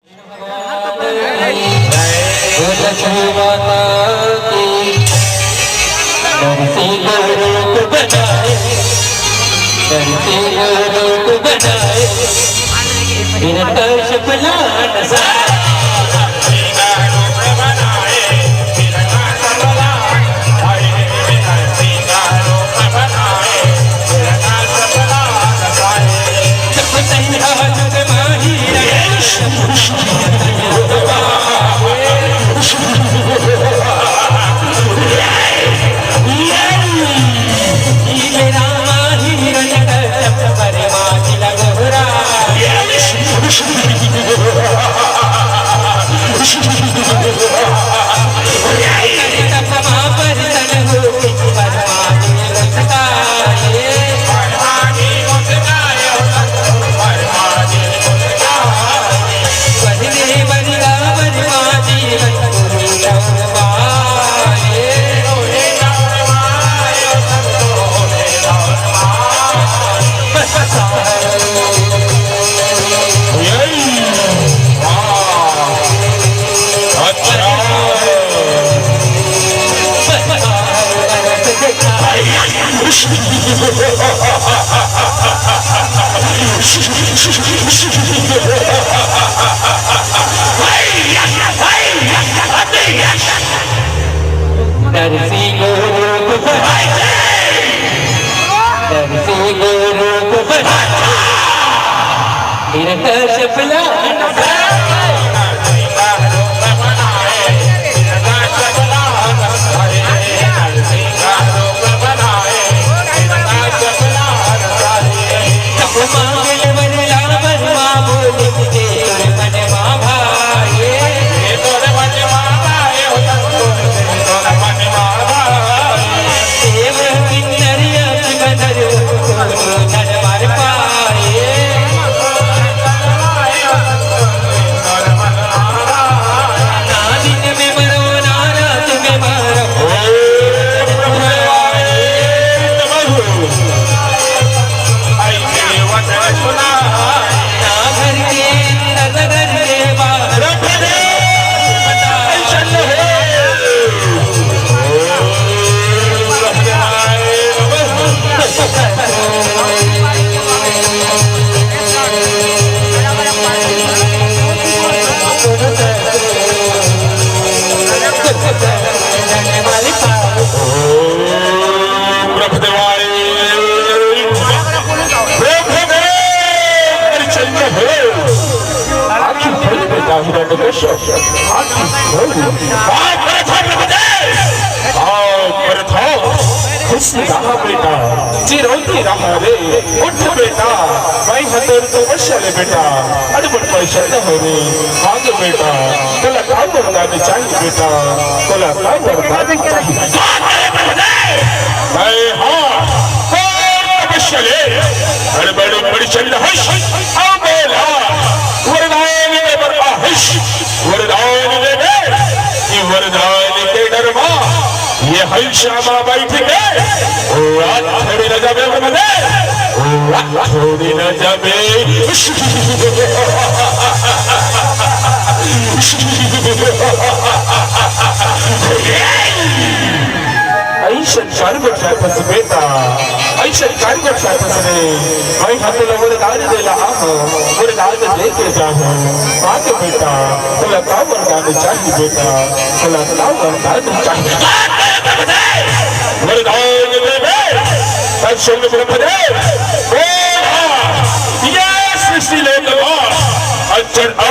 लक्ष्मी माता की धरती रूप बनाए, धरती रूप बनाए, बिना कश्यप लानसा चिरौती रहा रे उठ बेटा मैं हतोर तो बशले बेटा अड़बड़ पैसा न हो रे भाग बेटा कोला काम करना चाहिए बेटा कोला काम करना चाहिए मैं हां बशले अड़बड़ बड़ी चल हश आ बेला वरदान ले बर हश वरदान ले बे ये वरदान के डरमा ये हंसामा बैठ के रात थोड़ी न जाबे मने रात थोड़ी न जाबे ऐसा कार्य करता बेटा ऐसा कार्य करता रे मैं हाथों लोगों दान दे रहा हूँ मेरे दान लेके जाऊँ बात बेटा कोला काम करना चाहिए बेटा कोला काम करना चाहिए वरदान देवे तब सुन ब्रह्मदे ये सृष्टि लोकवा अक्षर औ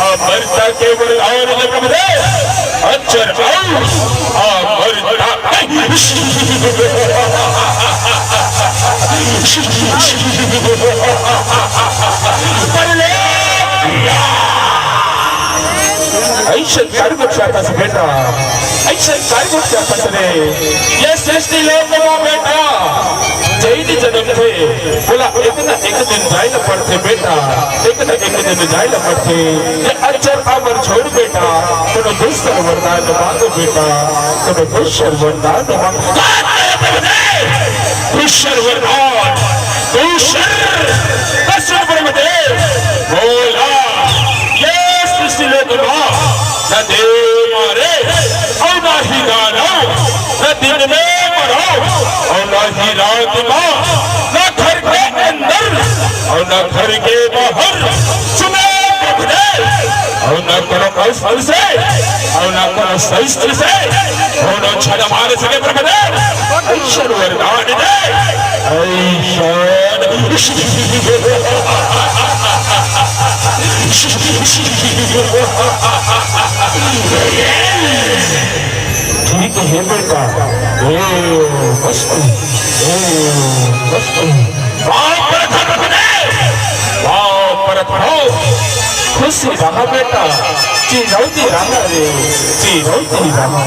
अमरता के वरदान ब्रह्मदे अक्षर औ अमरता ऐसा कार्य करता है बेटा ऐसा कार्य करता है ये सृष्टि लोकवा बेटा जैन जन्म थे बोला एक न एक दिन जाइल पड़ते बेटा एक न एक दिन जाइल पड़ते ये अक्षर अमर छोड़ बेटा तो दूसर वरदान मांगो बेटा तो दूसर वरदान मांगो दूसर वरदान दूसर दर्शन ब्रह्मदेव बोला ये दिमाग, न घर के अंदर और न घर के बाहर, सुने और न करो कौशल से और न करो शस्त्र से और न छल मार सके प्रभुदेव ईश्वर वरदान दे ईश्वर। ठीक है बेटा, बस खुशी रहा बेटा, चिरौती रहा रे, चिरौती रहा।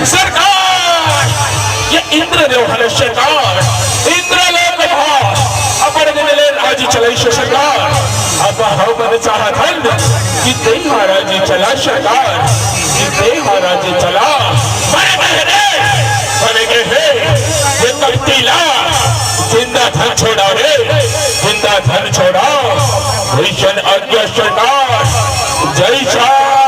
सरकार ये इंद्रदेव हले सरकार इंद्रलोक भास अपने दिले राजी चलाई सरकार अब हो बने चाहा धन कि तेई महाराजी चला सरकार कि तेई महाराजी चला बने के है ये तख्तीला जिंदा धन छोड़ा रे जिंदा धन छोड़ा भीषण आज्ञा सरकार जय शाह।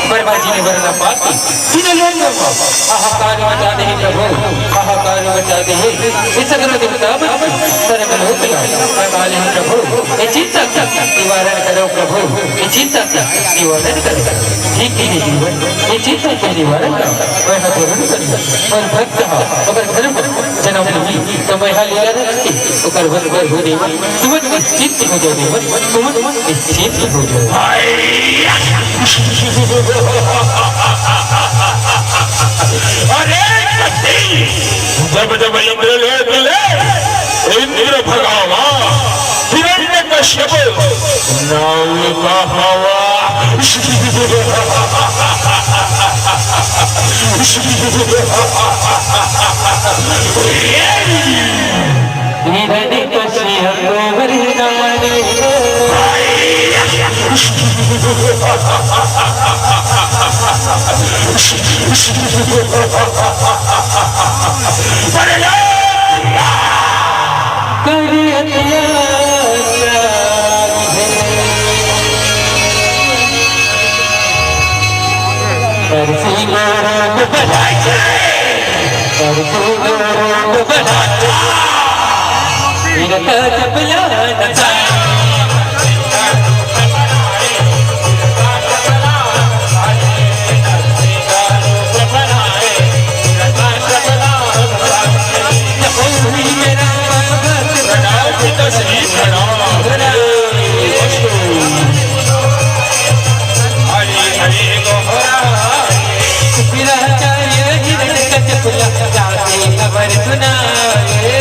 बर्बादी ने वरना पाती तीनों लोगों को हाहाकार मचा दे प्रभु हाहाकार मचा दे इस अगर देवता सर्वल होता प्रभाले प्रभु ये चिंता निवारण करो प्रभु ये चिंता निवारण करो ठीक ही जीवन ये चिंता के निवारण करो वह पूर्ण करो और भक्त हो अगर धर्म जन्म नहीं तो मैं हाल लीला रखती तो कर वर वर हो देव तुम निश्चित हो जाओ देव तुम निश्चित हो जाओ। अरे जब जब इंद्र ले इंद्र भगावा हिरण्यकश्यप नाव का हवा हिरण्यकश्यप वरदाने धरती को बनाए धरती को बनाए मेरा चपला नचाए खबर सुनाए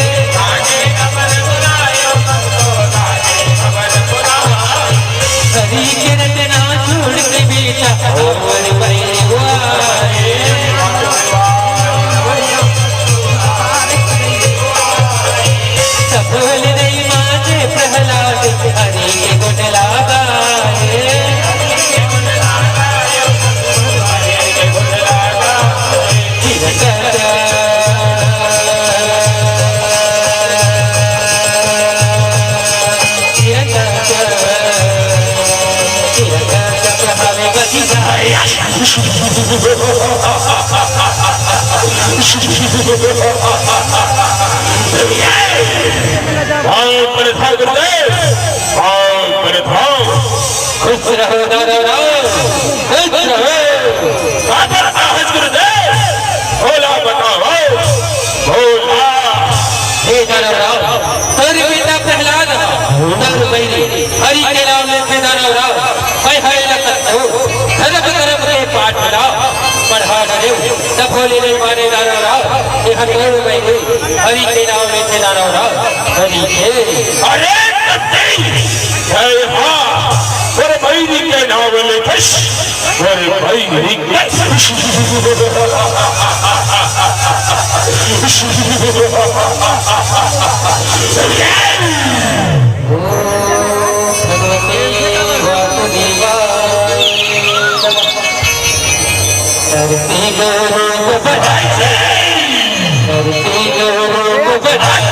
हरी किरण ना छोड़ के बेटा और सब बोल नहीं माने प्रहलाद हरी के गुण लगाए खुश रहो दादा खुश रहो गुरुदेव भोला बताओ भोला हे दानवराव तेरे बेटा प्रहलाद तर बैरी हरि के नाम लेते दानवराव मैं है लखत हो धर्म कर्म के पाठ लाओ पढ़ा रहे तब बोले नहीं माने दानवराव ये हथौड़ बैरी हरि के नाम लेते दानवराव हरि के अरे जय हाँ पर बैरी के नाम लेते पर बैरी धरती को बनाए धरती को बनाए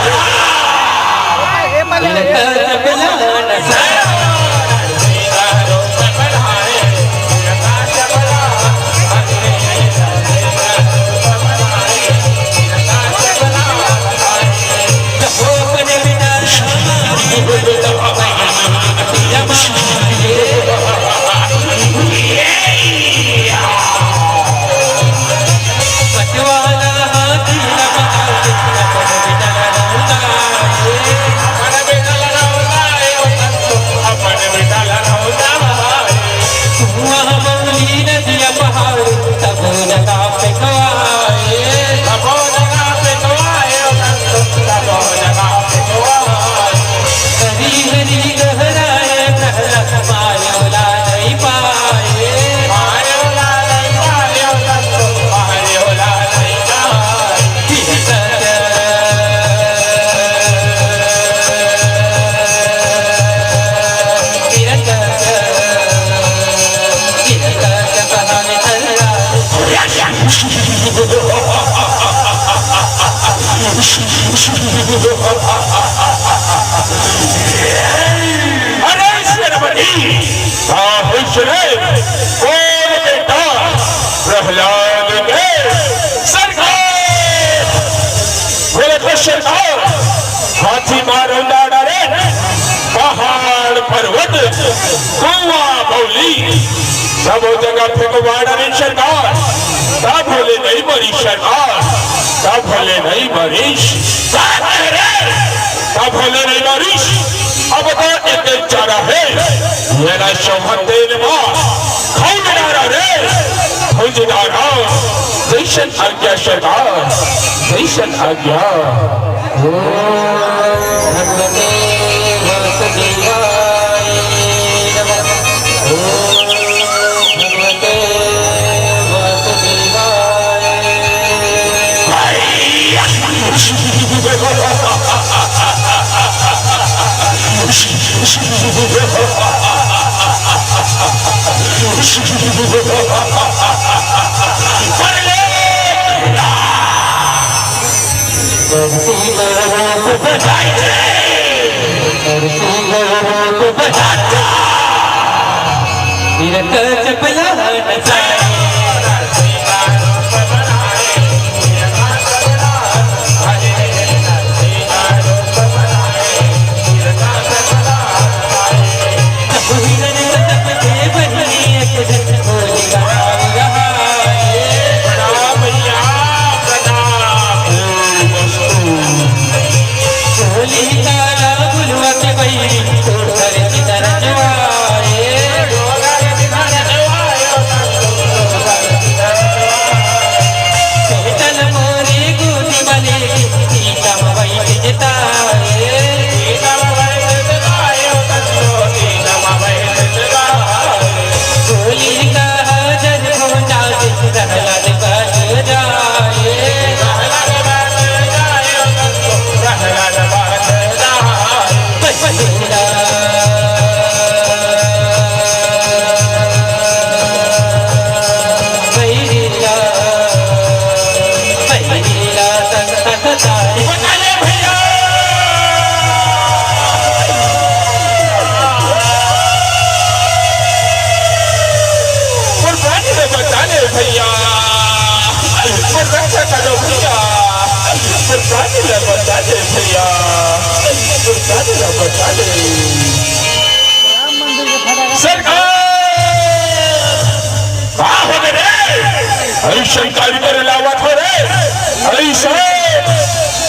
प्रहलाद के सरकार बोले तो सरकार हाथी मारो डाड़ा रे पहाड़ पर्वत कुआ बौली सब जगह फेंकवाड़ा रे सरकार तब बोले नहीं मरी सरकार तब बोले नहीं मरीश तब बोले नहीं मरीश अब तो एक चारा है मेरा शोभन खौजदारा रे खौजदारा जैसन आज्ञा सरकार जैसन आज्ञा भगवते वासुदेवाय नमः भगवते वासुदेवाय चपला बचा ले सरकार हो गए रे ऐसा कारीगर लावत हो रे ऐसा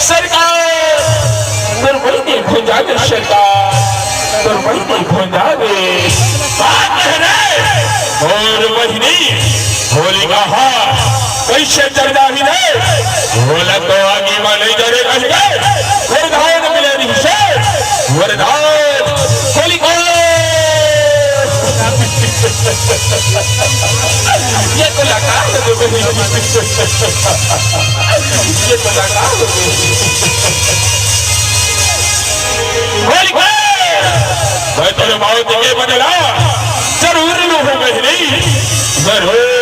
सरकार तर वही खोजा दे सरकार तर वही खोजा दे बात है रे और वही होली का हार कैसे चढ़ा ही रे बोला तो आगे वाले जरे वरदान मिले नहीं से वरदान होली को ये तो लगा ये तो लगा होली को मैं तेरे मौत के बदला जरूर लूंगा नहीं जरूर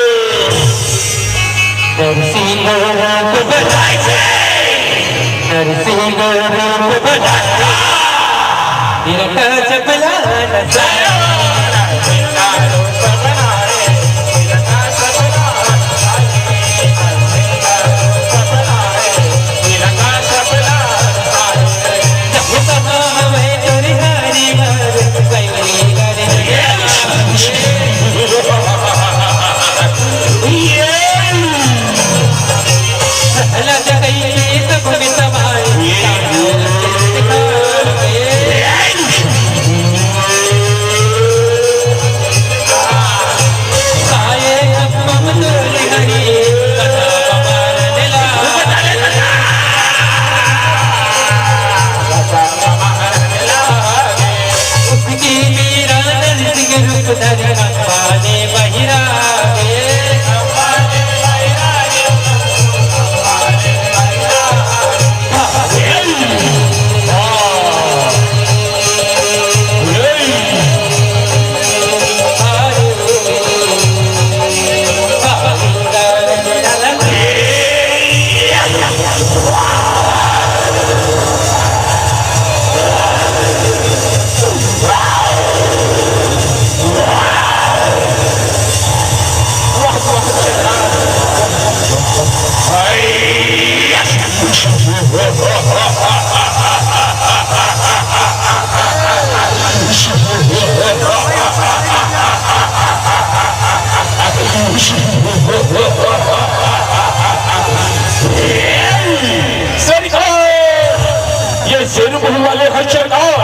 वाले सरकार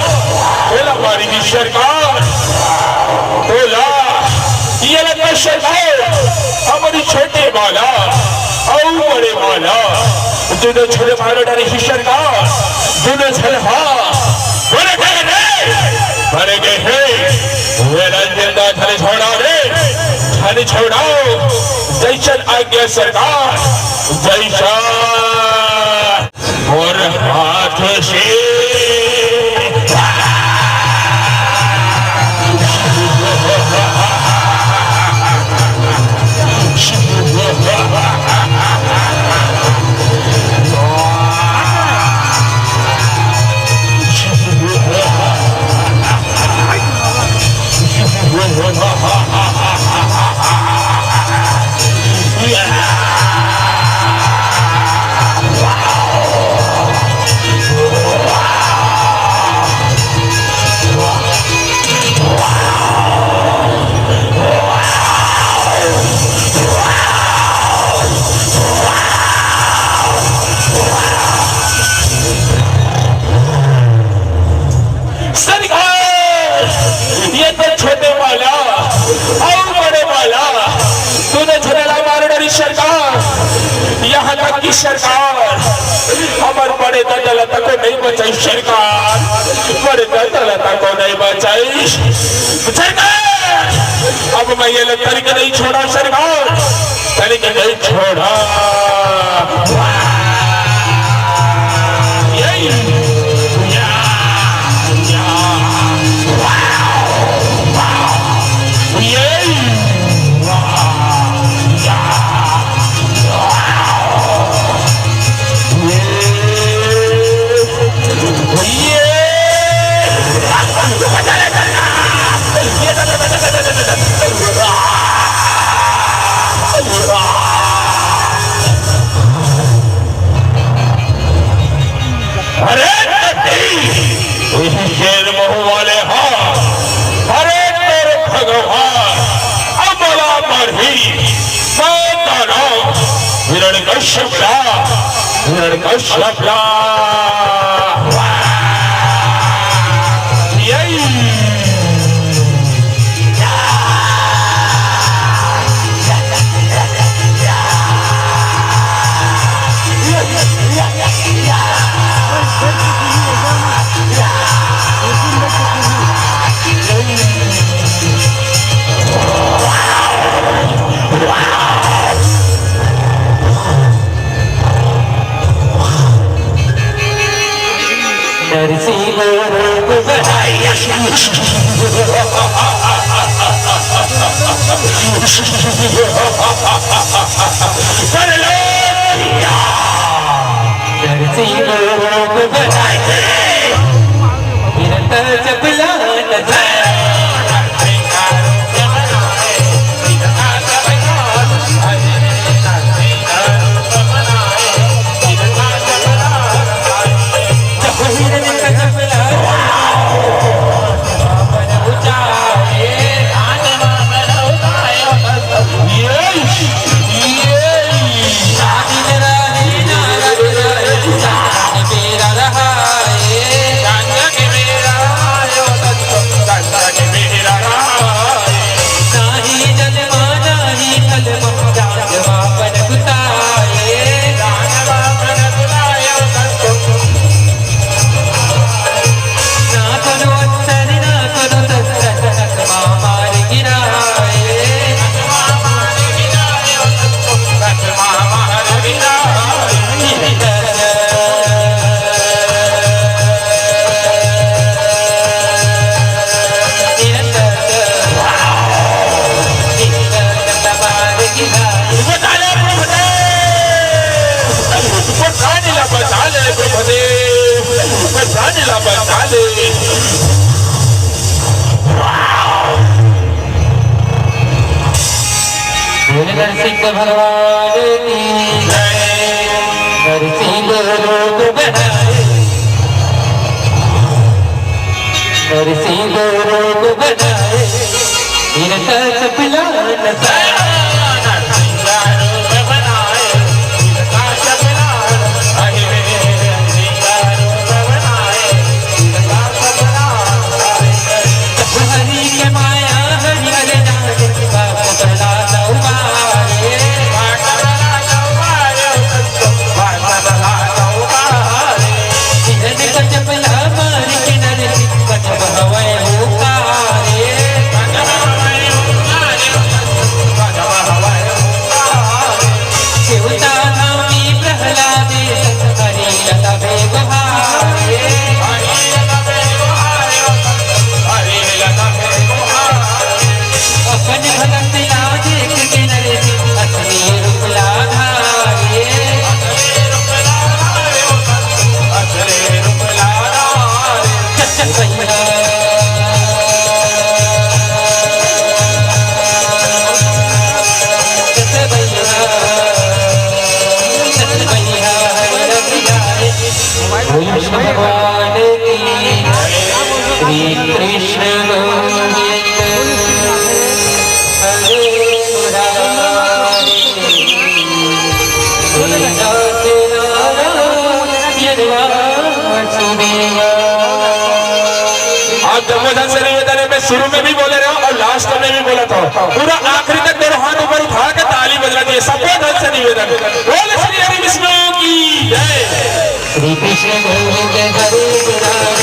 बोला हमारी की सरकार बोला ये लगा सरकार हमारी छोटे वाला और बड़े वाला दोनों छोटे मारो डाली की सरकार दोनों छलहा बड़े गए हैं वे राजनेता थाने छोड़ा रे थाने छोड़ाओ जैसन आज्ञा सरकार जैसा और हाथ से सरकार हमारे बड़े दलता को नहीं बचाई सरकार बड़े दलता को नहीं बचाई सरकार अब मैं ये तरीके नहीं छोड़ा सरकार तरीके नहीं छोड़ा हिरण कश्यप नरसिंह भगवान की जय। नरसिंह रोग बनाए, नरसिंह रोग बनाए, निरंतर पिलान भगवान की श्री कृष्ण गोविंद हरे मुरारी श्रीनाथ नारायण वासुदेवा। आप जन्मोधन से निवेदन में शुरू में भी बोले रहे और लास्ट में भी बोला था, पूरा आखिरी तक दोनों हाथ ऊपर उठा के ताली बजा दिए। सबको धन से निवेदन, बोले श्री हरि विष्णु की जय। श्री कृष्ण गोविंद हरे मुरारी।